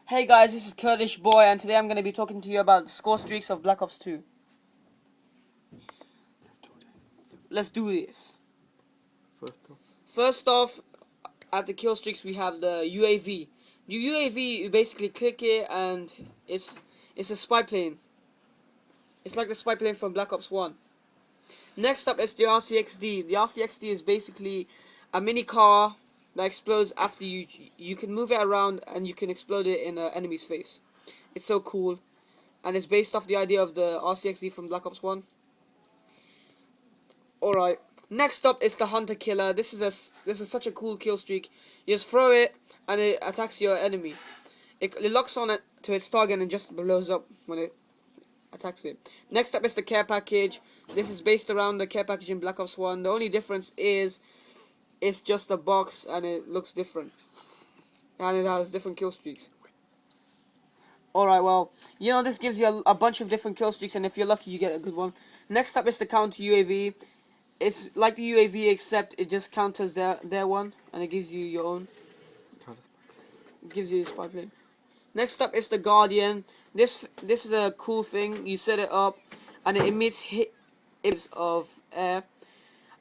Hey guys, this is Kurdishboy, and today I'm going to be talking to you about the score streaks of Black Ops 2. Let's do this. First off, at the kill streaks we have the UAV. The UAV, you basically click it and it's a spy plane. It's like the spy plane from Black Ops 1. Next up is the RCXD. The RCXD is basically a mini car that explodes after you can move it around and you can explode it in an enemy's face. It's so cool, and it's based off the idea of the RCXD from Black Ops 1. Alright, next up is the Hunter Killer. This is such a cool kill streak. You just throw it and it attacks your enemy. It locks on it to its target and just blows up when it attacks it. Next up is the care package. This is based around the care package in Black Ops 1. The only difference is it's just a box and it looks different. And it has different kill streaks. Alright, well, you know, this gives you a bunch of different kill streaks, and if you're lucky you get a good one. Next up is the counter UAV. It's like the UAV except it just counters their one and it gives you your own. It gives you a spy plane. Next up is the Guardian. This is a cool thing. You set it up and it emits hits of air,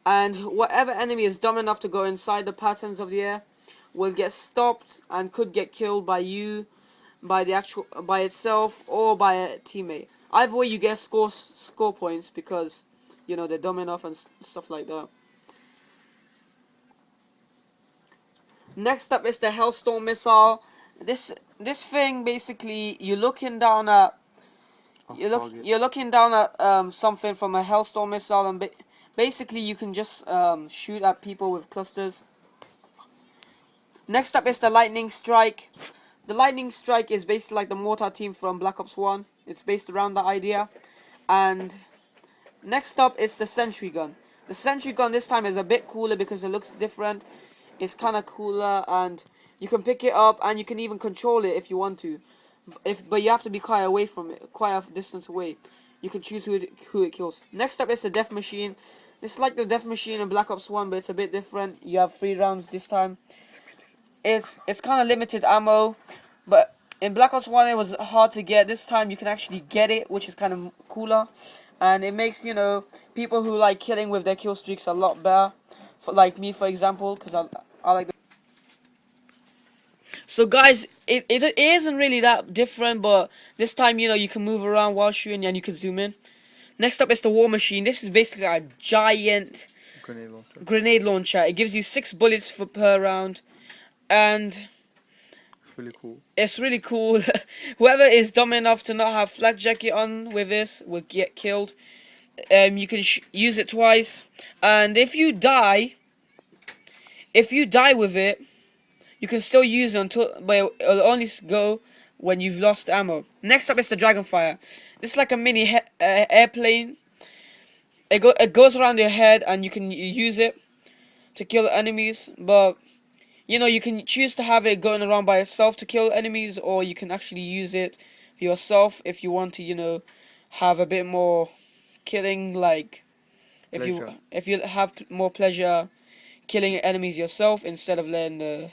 and whatever enemy is dumb enough to go inside the patterns of the air will get stopped and could get killed by you, by itself, or by a teammate. Either way you get score points because you know they're dumb enough and stuff like that. Next up is the Hellstorm missile. This thing basically you're looking down at something from a Hellstorm missile, and basically you can just shoot at people with clusters. Next up is the Lightning Strike. The Lightning Strike is basically like the mortar team from Black Ops 1. It's based around that idea. And next up is the Sentry Gun. The Sentry Gun this time is a bit cooler because it looks different. It's kind of cooler, and you can pick it up and you can even control it if you want to. But you have to be quite away from it, quite a distance away. You can choose who it kills. Next up is the Death Machine. This is like the Death Machine in Black Ops 1, but it's a bit different. You have 3 rounds this time. It's kind of limited ammo, but in Black Ops 1 it was hard to get. This time you can actually get it, which is kind of cooler, and it makes, you know, people who like killing with their kill streaks a lot better. For like me, for example, because I like. So guys, it isn't really that different, but this time, you know, you can move around while shooting and you can zoom in. Next up is the War Machine. This is basically a giant grenade launcher. It gives you 6 bullets per round, and it's really cool. Whoever is dumb enough to not have flak jacket on with this will get killed. You can use it twice, and if you die with it, you can still use it but it'll only go when you've lost ammo. Next up is the Dragonfire. This is like a mini airplane. It goes around your head and you can use it to kill enemies. But you know, you can choose to have it going around by itself to kill enemies, or you can actually use it yourself if you want to, you know, have a bit more killing. Like if you have more pleasure killing enemies yourself instead of letting the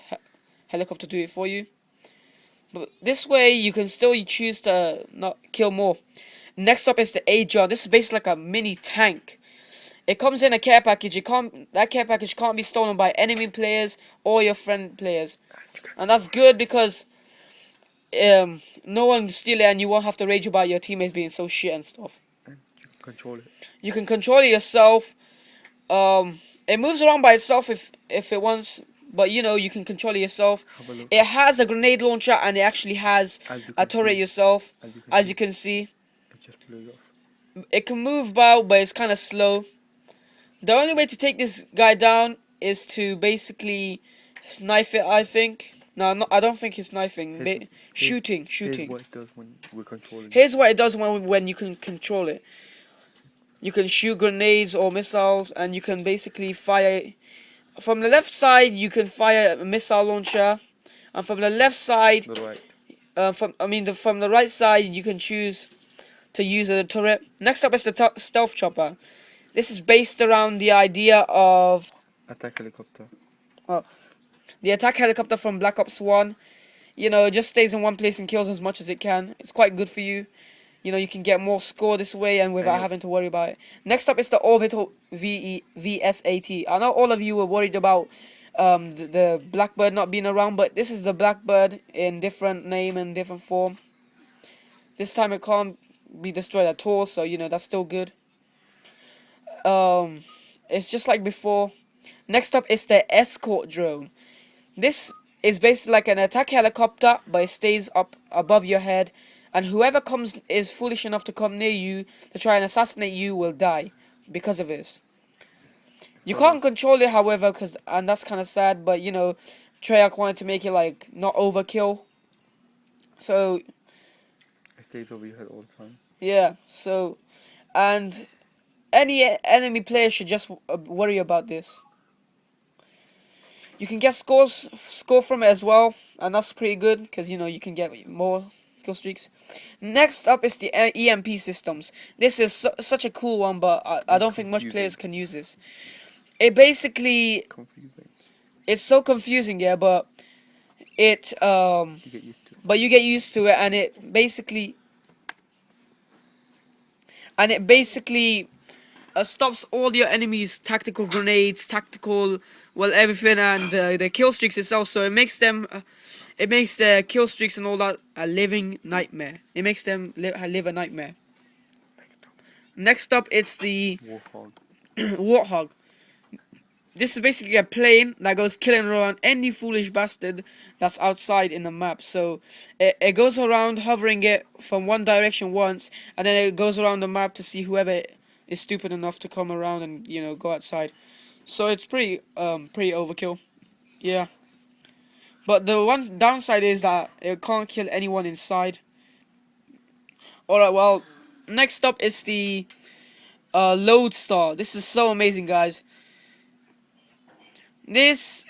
helicopter do it for you. But this way you can still choose to not kill more. Next up is the Ajar. This is basically like a mini tank. It comes in a care package. That care package can't be stolen by enemy players or your friend players, and that's good because no one will steal it and you won't have to rage about your teammates being so shit and stuff. And you can control it. You can control it yourself. It moves around by itself if it wants, but you know, you can control it yourself. It has a grenade launcher and it actually has a turret yourself, as you can see. It just blew off. It can move about, but it's kind of slow. The only way to take this guy down is to basically snipe it, I think. No, I don't think it's sniping. Shooting. Here's what it does when we're controlling it. Here's what it does when you can control it. You can shoot grenades or missiles, and you can basically fire. From the left side, you can fire a missile launcher, and from the left side, from the right side, you can choose to use a turret. Next up is the stealth chopper. This is based around the idea of attack helicopter. the attack helicopter from Black Ops 1. you know, it just stays in one place and kills as much as it can. It's quite good for you. You know, you can get more score this way and without having to worry about it. Next up is the Orbital VSAT. I know all of you were worried about the Blackbird not being around, but this is the Blackbird in different name and different form. This time it can't be destroyed at all, so you know that's still good. It's just like before. Next up is the Escort Drone. This is basically like an attack helicopter, but it stays up above your head, and whoever is foolish enough to come near you to try and assassinate you will die because of this. You can't control it, however, and that's kind of sad. But you know, Treyarch wanted to make it like not overkill, so It stays over your head all the time. yeah. So, and any enemy player should just worry about this. You can get score from it as well, and that's pretty good because you know you can get more kill streaks. Next up is the EMP systems. This is such a cool one, but I don't think much players can use this. It basically Confusing. it's so confusing, yeah, but You get used to it. but you get used to it, and it basically stops all your enemies' tactical grenades, everything, and the kill streaks itself. So it makes the kill streaks and all that a living nightmare. It makes them live a nightmare. Next up, it's the Warthog. Warthog. This is basically a plane that goes killing around any foolish bastard that's outside in the map. So it goes around hovering it from one direction once, and then it goes around the map to see whoever is stupid enough to come around and you know go outside. So it's pretty overkill, yeah. But the one downside is that it can't kill anyone inside. Alright, well, next up is the Lodestar. This is so amazing, guys. This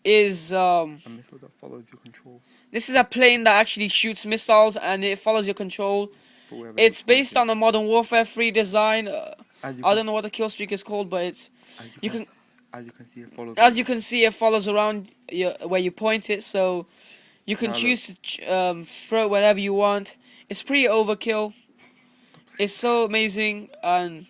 is A missile that follows your control. this is a plane that actually shoots missiles and it follows your control. For wherever It's you point based it. on a Modern Warfare 3 design. As you I can- don't know what the kill streak is called, but it's As you can see, it follows. as you can see, it follows around where you point it, so you can Now choose to throw it wherever you want. It's pretty overkill. It's so amazing, and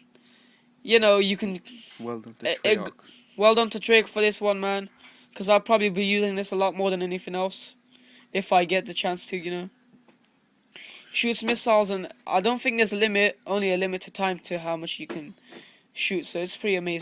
you know you can. Well done to it- Treyarch. Well done to Drake for this one, man. Because I'll probably be using this a lot more than anything else, if I get the chance to, you know. Shoots missiles, and I don't think there's a limit, only a limited time to how much you can shoot, so it's pretty amazing.